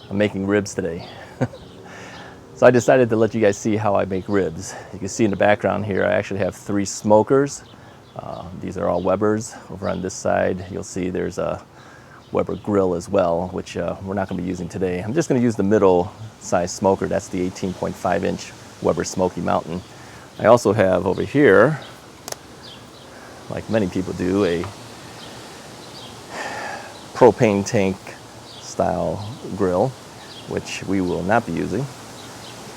I'm making ribs today. So I decided to let you guys see how I make ribs. You can see in the background here, I actually have 3 smokers. These are all Weber's. Over on this side, you'll see there's a Weber grill as well, which we're not going to be using today. I'm just going to use the middle size smoker. That's the 18.5 inch Weber Smokey Mountain. I also have over here, like many people do, a propane tank style grill, which we will not be using.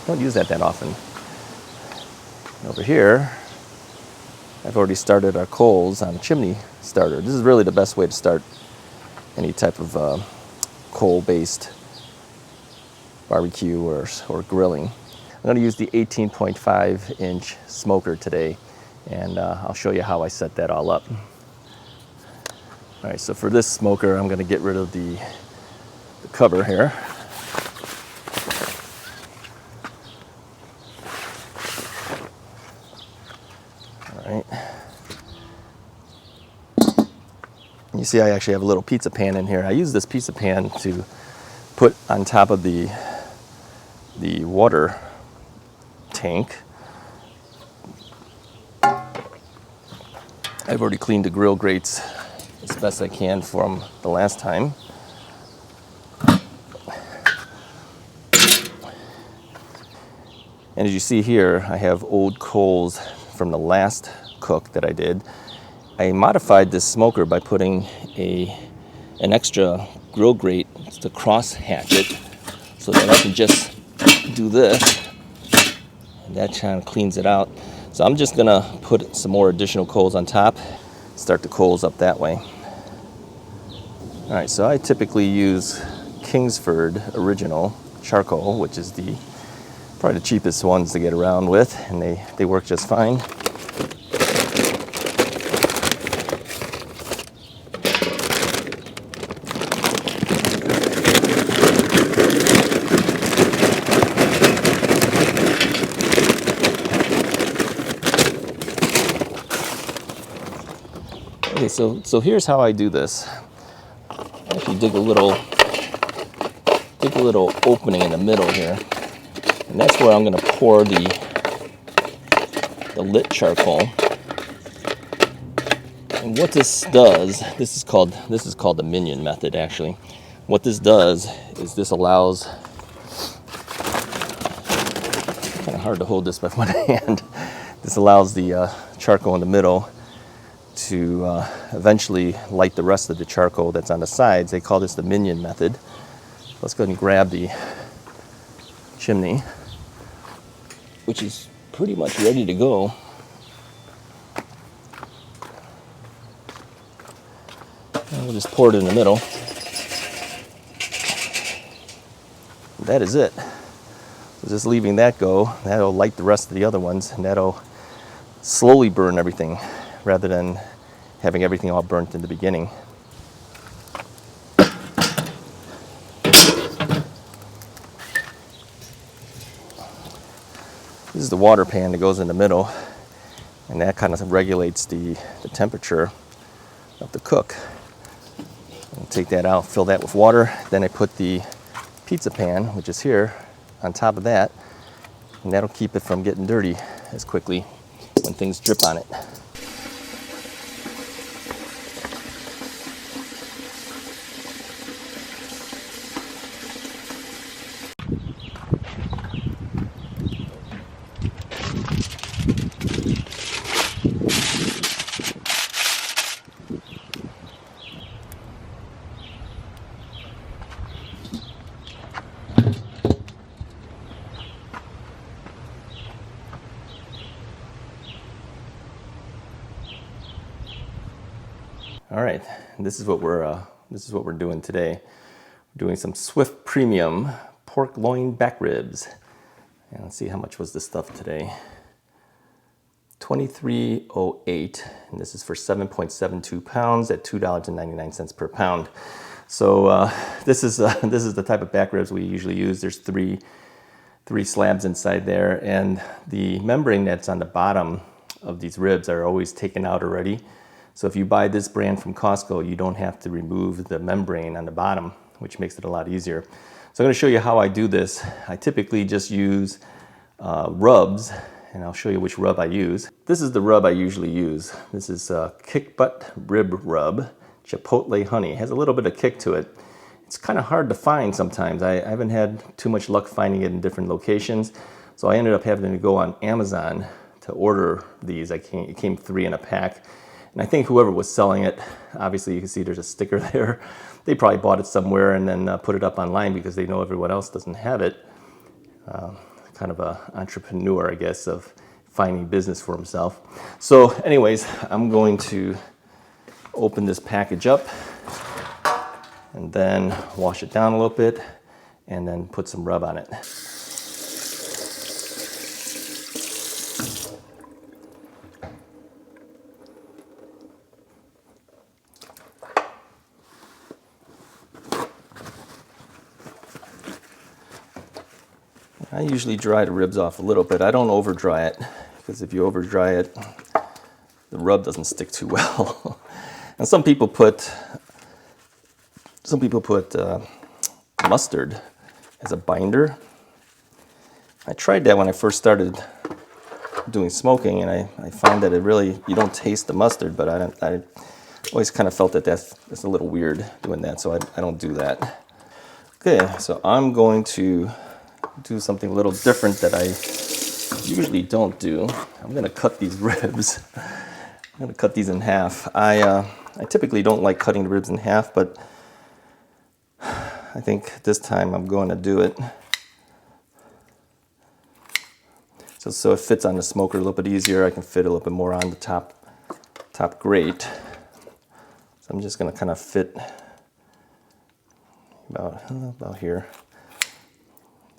Don't use that often. Over here, I've already started our coals on a chimney starter. This is really the best way to start any type of coal-based barbecue or grilling. I'm going to use the 18.5 inch smoker today, and I'll show you how I set that all up. All right, so for this smoker, I'm going to get rid of the cover here. All right. You see I actually have a little pizza pan in here. I use this pizza pan to put on top of the water tank. I've already cleaned the grill grates as best I can from the last time. And as you see here, I have old coals from the last cook that I did. I modified this smoker by putting an extra grill grate to cross hatch it so that I can just do this, and that kind of cleans it out. So I'm just gonna put some more additional coals on top, start the coals up that way. All right, so I typically use Kingsford Original Charcoal, which is probably the cheapest ones to get around with, and they work just fine. Okay, so here's how I do this. I actually dig a little opening in the middle here, and that's where I'm going to pour the lit charcoal. And what this does, this is called the minion method actually. What this does is this allows, kind of hard to hold this with one hand. This allows the charcoal in the middle to eventually light the rest of the charcoal that's on the sides. They call this the minion method. Let's go ahead and grab the chimney, which is pretty much ready to go. And we'll just pour it in the middle. That is it. So just leaving that go, that'll light the rest of the other ones, and that'll slowly burn everything rather than having everything all burnt in the beginning. This is the water pan that goes in the middle, and that kind of regulates the temperature of the cook. I'll take that out, fill that with water, then I put the pizza pan, which is here, on top of that, and that'll keep it from getting dirty as quickly when things drip on it. All right, this is what we're doing today. We're doing some Swift Premium pork loin back ribs. And let's see, how much was this stuff today? $23.08, and this is for 7.72 pounds at $2.99 per pound. So this is the type of back ribs we usually use. There's three slabs inside there, and the membrane that's on the bottom of these ribs are always taken out already. So if you buy this brand from Costco, you don't have to remove the membrane on the bottom, which makes it a lot easier. So I'm going to show you how I do this. I typically just use rubs, and I'll show you which rub I use. This is the rub I usually use. This is Kick Butt Rib Rub, Chipotle Honey. It has a little bit of kick to it. It's kind of hard to find sometimes. I haven't had too much luck finding it in different locations, so I ended up having to go on Amazon to order these. It came 3 in a pack, and I think whoever was selling it, obviously you can see there's a sticker there. They probably bought it somewhere and then put it up online because they know everyone else doesn't have it. Kind of an entrepreneur, I guess, of finding business for himself. So anyways, I'm going to open this package up and then wash it down a little bit and then put some rub on it. I usually dry the ribs off a little bit. I don't over dry it because if you over dry it, the rub doesn't stick too well. And some people put mustard as a binder. I tried that when I first started doing smoking, and I find that you don't taste the mustard, but I always kind of felt that that's a little weird doing that, so I don't do that. Okay, so I'm going to do something a little different that I usually don't do. I'm going to cut these ribs. I'm going to cut these in half. I typically don't like cutting the ribs in half, but I think this time I'm going to do it. So it fits on the smoker a little bit easier. I can fit a little bit more on the top grate. So I'm just going to kind of fit about here.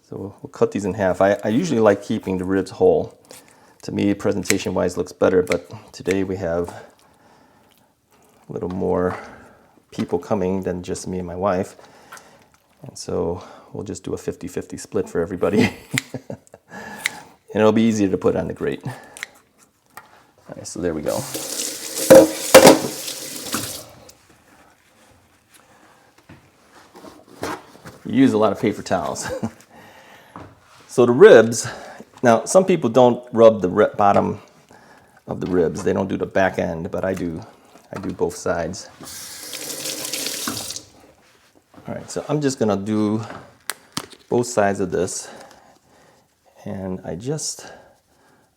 So we'll cut these in half. I usually like keeping the ribs whole. To me, presentation-wise, looks better, but today we have a little more people coming than just me and my wife. And so we'll just do a 50-50 split for everybody. And it'll be easier to put on the grate. All right, so there we go. You use a lot of paper towels. So the ribs, now some people don't rub the bottom of the ribs. They don't do the back end, but I do both sides. All right, so I'm just gonna do both sides of this, and I just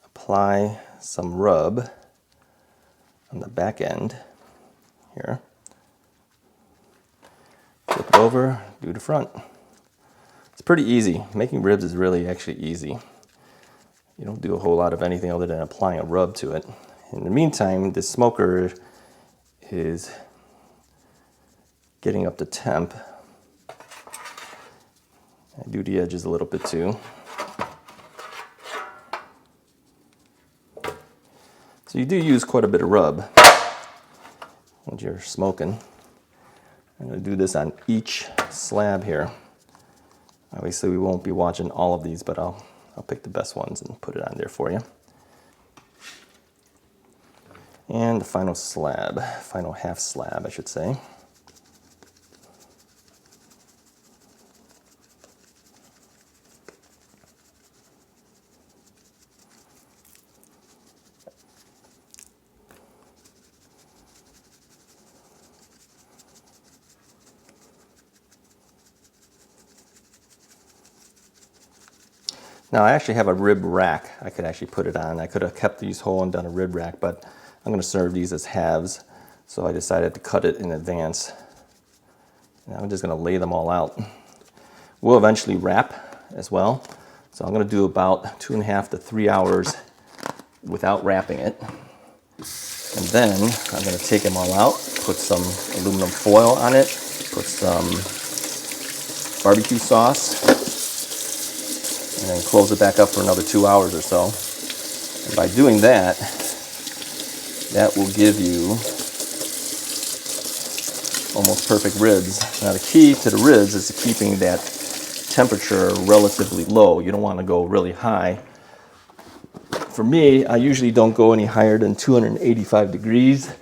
apply some rub on the back end here. Flip it over, do the front. It's pretty easy. Making ribs is really actually easy. You don't do a whole lot of anything other than applying a rub to it. In the meantime, the smoker is getting up to temp. I do the edges a little bit too. So you do use quite a bit of rub when you're smoking. I'm going to do this on each slab here. Obviously we won't be watching all of these, but I'll pick the best ones and put it on there for you. And the final slab, final half slab I should say. Now I actually have a rib rack I could actually put it on. I could have kept these whole and done a rib rack, but I'm going to serve these as halves, so I decided to cut it in advance. Now I'm just going to lay them all out. We'll eventually wrap as well, so I'm going to do about 2.5 to 3 hours without wrapping it. And then I'm going to take them all out, put some aluminum foil on it, put some barbecue sauce, and then close it back up for another 2 hours or so. And by doing that, that will give you almost perfect ribs. Now the key to the ribs is keeping that temperature relatively low. You don't want to go really high. For me, I usually don't go any higher than 285 degrees,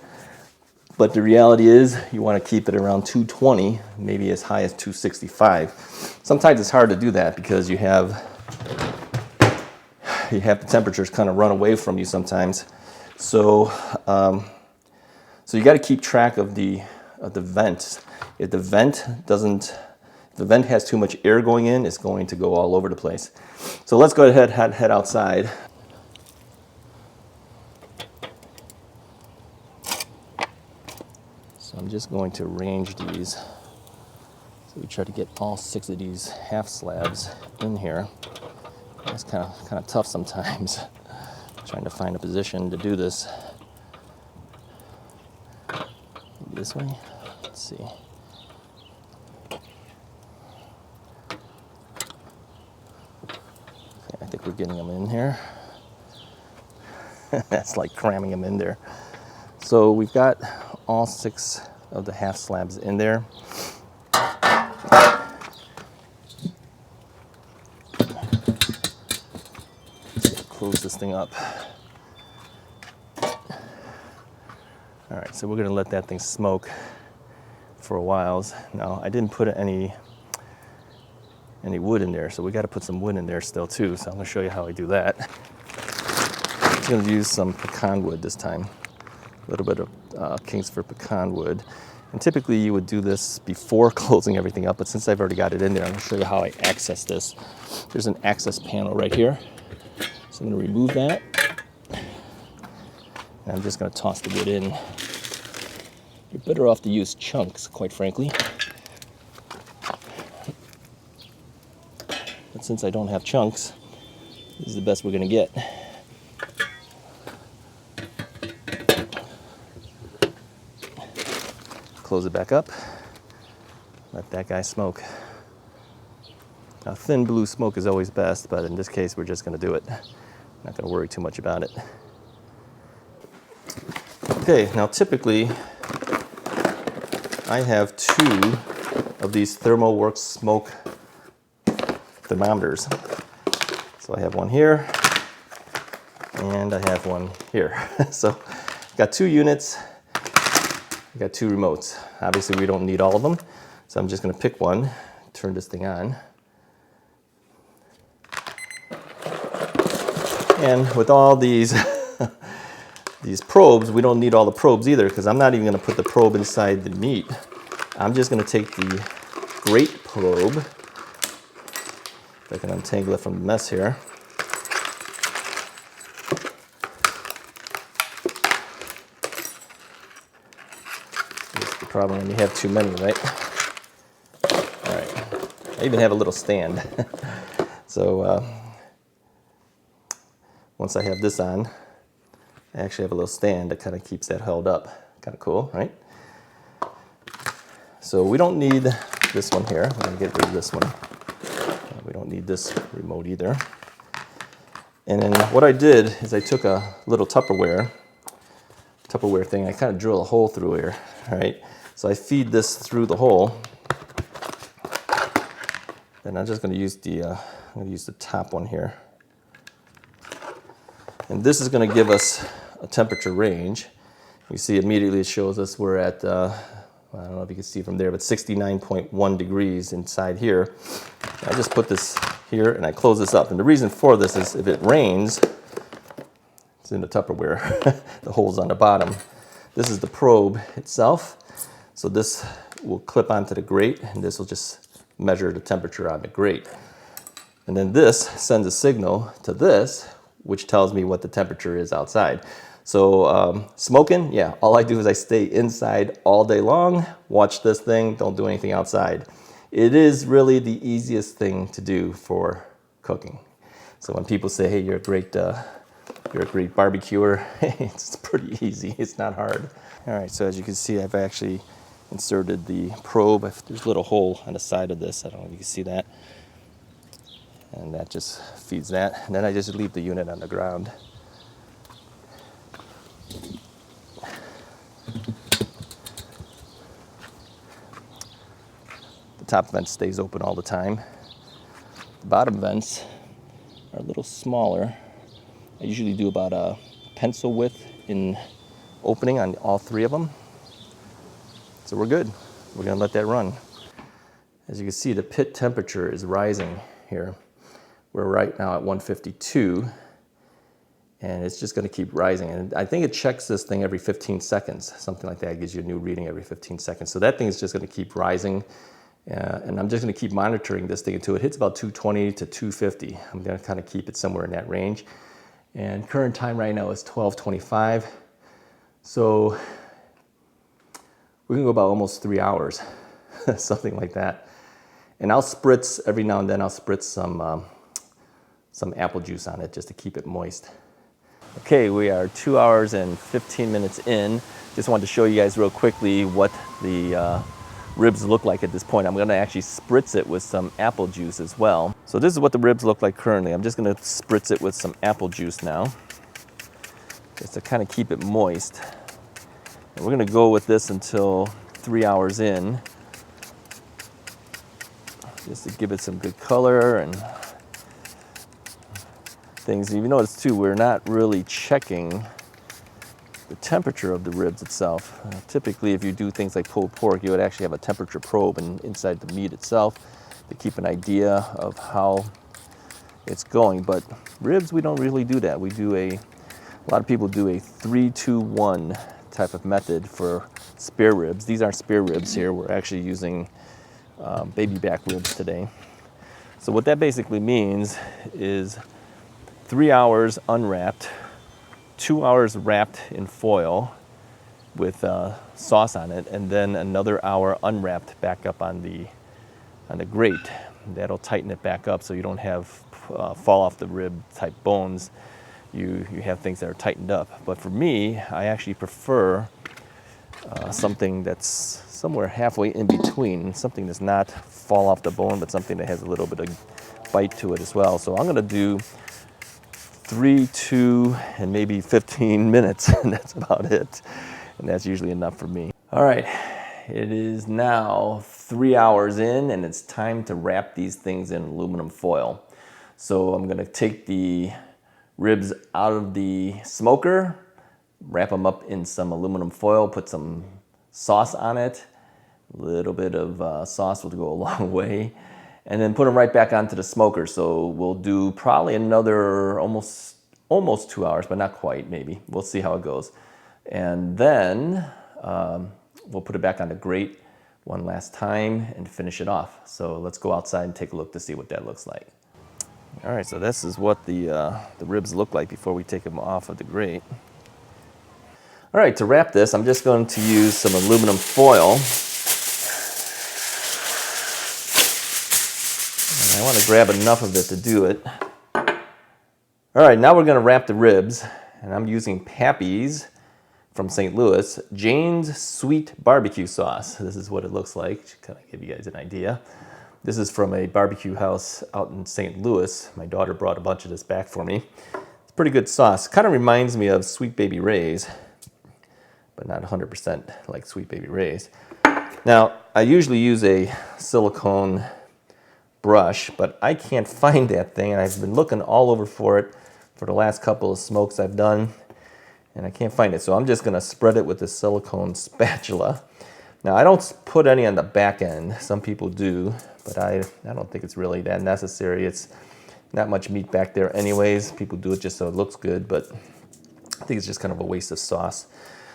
But the reality is you want to keep it around 220, maybe as high as 265. Sometimes it's hard to do that because you have the temperatures kind of run away from you sometimes. So, so you got to keep track of the vents. If the vent has too much air going in, it's going to go all over the place. So let's go ahead, head outside. So I'm just going to arrange these. So we try to get all 6 of these half slabs in here. It's kind of tough sometimes, trying to find a position to do this. Maybe this way. Let's see. Okay, I think we're getting them in here. That's like cramming them in there. So we've got all 6 of the half slabs in there. Close this thing up. All right, so we're gonna let that thing smoke for a while. Now, I didn't put any wood in there, so we gotta put some wood in there still too, so I'm gonna show you how I do that. I'm just gonna use some pecan wood this time. A little bit of Kingsford pecan wood. And typically you would do this before closing everything up, but since I've already got it in there, I'm gonna show you how I access this. There's an access panel right here. So I'm gonna remove that. And I'm just gonna toss the wood in. You're better off to use chunks, quite frankly. But since I don't have chunks, this is the best we're gonna get. Close it back up. Let that guy smoke. Now, thin blue smoke is always best, but in this case, we're just gonna do it. Not gonna worry too much about it. Okay, now typically, I have 2 of these ThermoWorks smoke thermometers. So I have one here, and I have one here. So I've got 2 units, I've got 2 remotes. Obviously we don't need all of them, so I'm just gonna pick one, turn this thing on. And with all these these probes, we don't need all the probes either, because I'm not even gonna put the probe inside the meat. I'm just gonna take the grate probe, if I can untangle it from the mess here. That's the problem when you have too many, right? All right, I even have a little stand. So once I have this on, I actually have a little stand that kind of keeps that held up. Kind of cool, right? So we don't need this one here. I'm gonna get rid of this one. We don't need this remote either. And then what I did is I took a little Tupperware thing. I kind of drill a hole through here, all right? So I feed this through the hole. And I'm just gonna use the top one here. And this is going to give us a temperature range. You see immediately it shows us we're at, I don't know if you can see from there, but 69.1 degrees inside here. I just put this here and I close this up. And the reason for this is if it rains, it's in the Tupperware, the hole's on the bottom. This is the probe itself. So this will clip onto the grate and this will just measure the temperature on the grate. And then this sends a signal to this, which tells me what the temperature is outside. So smoking, yeah, all I do is I stay inside all day long, watch this thing, don't do anything outside. It is really the easiest thing to do for cooking. So when people say, hey, you're a great barbecuer, it's pretty easy, it's not hard. All right, so as you can see, I've actually inserted the probe. There's a little hole on the side of this, I don't know if you can see that. And that just feeds that. And then I just leave the unit on the ground. The top vent stays open all the time. The bottom vents are a little smaller. I usually do about a pencil width in opening on all 3 of them. So we're good. We're gonna let that run. As you can see, the pit temperature is rising here. We're right now at 152, and it's just gonna keep rising. And I think it checks this thing every 15 seconds, something like that. It gives you a new reading every 15 seconds. So that thing is just gonna keep rising. And I'm just gonna keep monitoring this thing until it hits about 220 to 250. I'm gonna kind of keep it somewhere in that range. And current time right now is 12:25. So we can go about almost 3 hours, something like that. And I'll spritz, every now and then I'll spritz some apple juice on it just to keep it moist. Okay, we are 2 hours and 15 minutes in. Just wanted to show you guys real quickly what the ribs look like at this point. I'm gonna actually spritz it with some apple juice as well. So this is what the ribs look like currently. I'm just gonna spritz it with some apple juice now, just to kind of keep it moist. And we're gonna go with this until 3 hours in, just to give it some good color and things. And you notice too, we're not really checking the temperature of the ribs itself. Typically, if you do things like pulled pork, you would actually have a temperature probe inside the meat itself to keep an idea of how it's going. But ribs, we don't really do that. We do a lot of people do a 3-2-1 type of method for spare ribs. These aren't spare ribs here. We're actually using baby back ribs today. So what that basically means is 3 hours unwrapped, 2 hours wrapped in foil with sauce on it, and then another hour unwrapped back up on the grate. That'll tighten it back up so you don't have fall off the rib type bones. You have things that are tightened up. But for me, I actually prefer something that's somewhere halfway in between, something that's not fall off the bone, but something that has a little bit of bite to it as well. So I'm gonna do 3, 2, and maybe 15 minutes, and that's about it. And that's usually enough for me. All right, it is now 3 hours in, and it's time to wrap these things in aluminum foil. So I'm gonna take the ribs out of the smoker, wrap them up in some aluminum foil, put some sauce on it. A little bit of sauce will go a long way. And then put them right back onto the smoker. So we'll do probably another almost 2 hours, but not quite, maybe. We'll see how it goes. And then we'll put it back on the grate one last time and finish it off. So let's go outside and take a look to see what that looks like. All right, so this is what the ribs look like before we take them off of the grate. All right, to wrap this, I'm just going to use some aluminum foil. I want to grab enough of it to do it. All right, now we're going to wrap the ribs, and I'm using Pappy's from St. Louis, Jane's Sweet Barbecue Sauce. This is what it looks like, to kind of give you guys an idea. This is from a barbecue house out in St. Louis. My daughter brought a bunch of this back for me. It's pretty good sauce. Kind of reminds me of Sweet Baby Ray's, but not 100% like Sweet Baby Ray's. Now, I usually use a silicone brush, but I can't find that thing, and I've been looking all over for it for the last couple of smokes I've done, and I can't find it. So I'm just gonna spread it with the silicone spatula. Now, I don't put any on the back end. Some people do, but I don't think it's really that necessary. It's not much meat back there anyways. People do it just so it looks good, but I think it's just kind of a waste of sauce.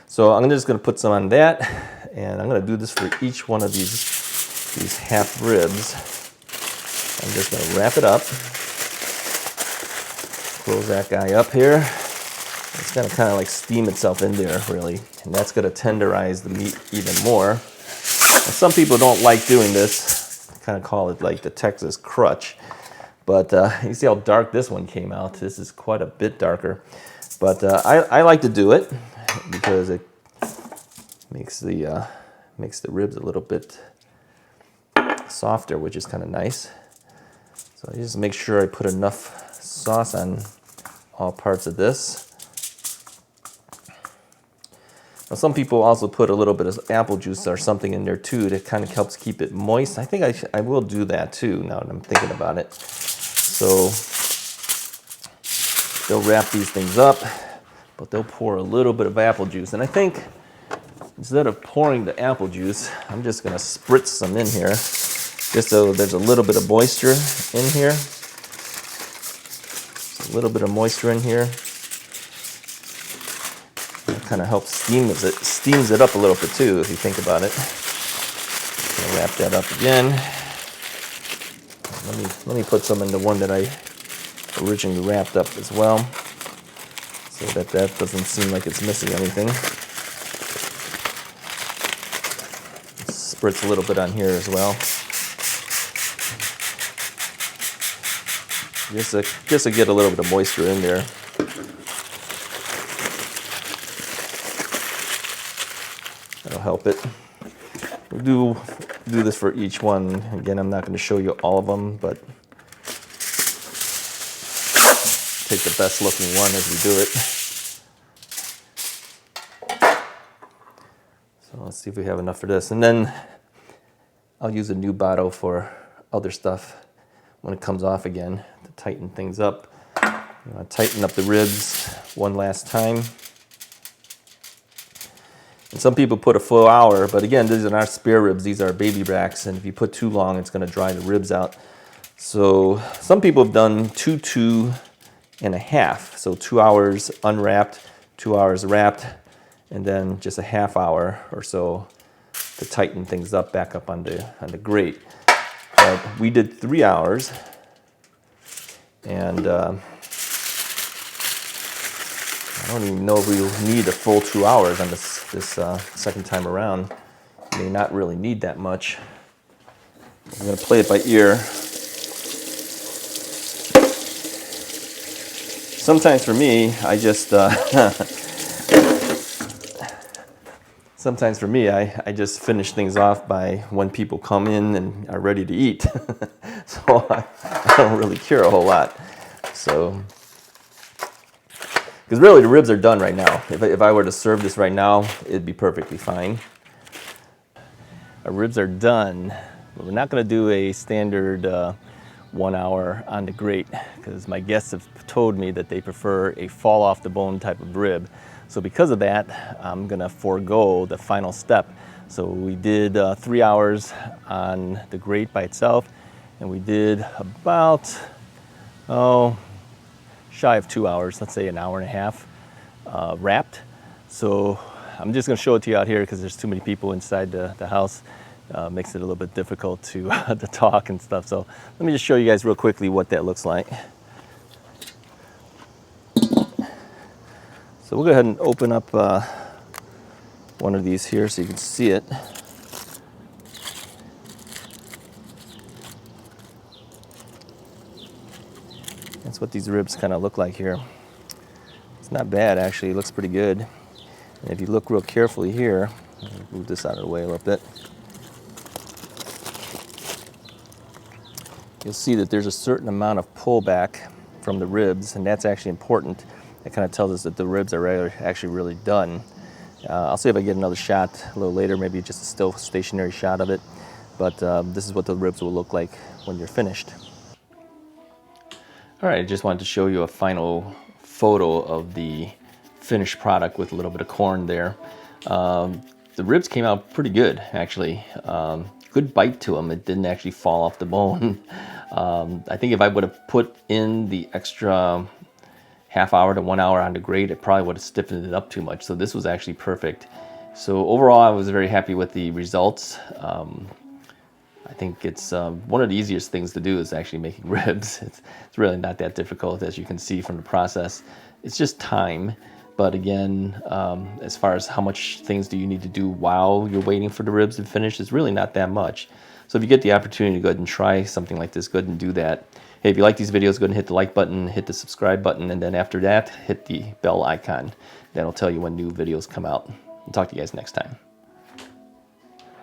So I'm just gonna put some on that, and I'm gonna do this for each one of these half ribs. I'm just going to wrap it up, close that guy up here. It's going to kind of like steam itself in there, really, and that's going to tenderize the meat even more. And some people don't like doing this, kind of call it like the Texas crutch, but you see how dark this one came out. This is quite a bit darker, but I like to do it because it makes the ribs a little bit softer, which is kind of nice. So I just make sure I put enough sauce on all parts of this. Now, some people also put a little bit of apple juice or something in there too that kind of helps keep it moist. I think I will do that too now that I'm thinking about it. So they'll wrap these things up, but they'll pour a little bit of apple juice. And I think instead of pouring the apple juice, I'm just gonna spritz some in here, just so there's a little bit of moisture in here. A little bit of moisture in here. That kind of helps steams it up a little bit too, if you think about it. I'll wrap that up again. Let me put some in the one that I originally wrapped up as well, so that doesn't seem like it's missing anything. Spritz a little bit on here as well. Just to get a little bit of moisture in there. That'll help it. We'll do this for each one. Again, I'm not going to show you all of them, but take the best looking one as we do it. So let's see if we have enough for this. And then I'll use a new bottle for other stuff when it comes off again to tighten things up. You want to tighten up the ribs one last time. And some people put a full hour, but again, these are not spare ribs, these are baby racks, and if you put too long, it's going to dry the ribs out. So some people have done 2.5. So 2 hours unwrapped, 2 hours wrapped, and then just a half hour or so to tighten things up back up on the grate. But we did 3 hours, and I don't even know if we'll need a full 2 hours on this second time around. May not really need that much. I'm going to play it by ear. Sometimes for me, I just sometimes for me, I just finish things off by when people come in and are ready to eat. So I don't really care a whole lot. So, because really the ribs are done right now. If I were to serve this right now, it'd be perfectly fine. Our ribs are done. We're not going to do a standard 1 hour on the grate, because my guests have told me that they prefer a fall off the bone type of rib. So because of that, I'm going to forego the final step. So we did 3 hours on the grate by itself, and we did about, shy of 2 hours, let's say an hour and a half wrapped. So I'm just going to show it to you out here because there's too many people inside the house. Makes it a little bit difficult to talk and stuff. So let me just show you guys real quickly what that looks like. So we'll go ahead and open up one of these here so you can see it. That's what these ribs kind of look like here. It's not bad, actually. It looks pretty good. And if you look real carefully here, move this out of the way a little bit, you'll see that there's a certain amount of pullback from the ribs, and that's actually important. That kind of tells us that the ribs are actually really done. I'll see if I get another shot a little later, maybe just a still stationary shot of it. But this is what the ribs will look like when you're finished. All right, I just wanted to show you a final photo of the finished product with a little bit of corn there. The ribs came out pretty good, actually. Good bite to them. It didn't actually fall off the bone. I think if I would have put in the extra half hour to 1 hour on the grate, it probably would have stiffened it up too much. So this was actually perfect. So overall, I was very happy with the results. I think it's one of the easiest things to do is actually making ribs. It's really not that difficult, as you can see from the process. It's just time. But again, as far as how much things do you need to do while you're waiting for the ribs to finish, it's really not that much. So if you get the opportunity to go ahead and try something like this, go ahead and do that. Hey, if you like these videos, go ahead and hit the like button, hit the subscribe button, and then after that, hit the bell icon. That'll tell you when new videos come out. I'll talk to you guys next time.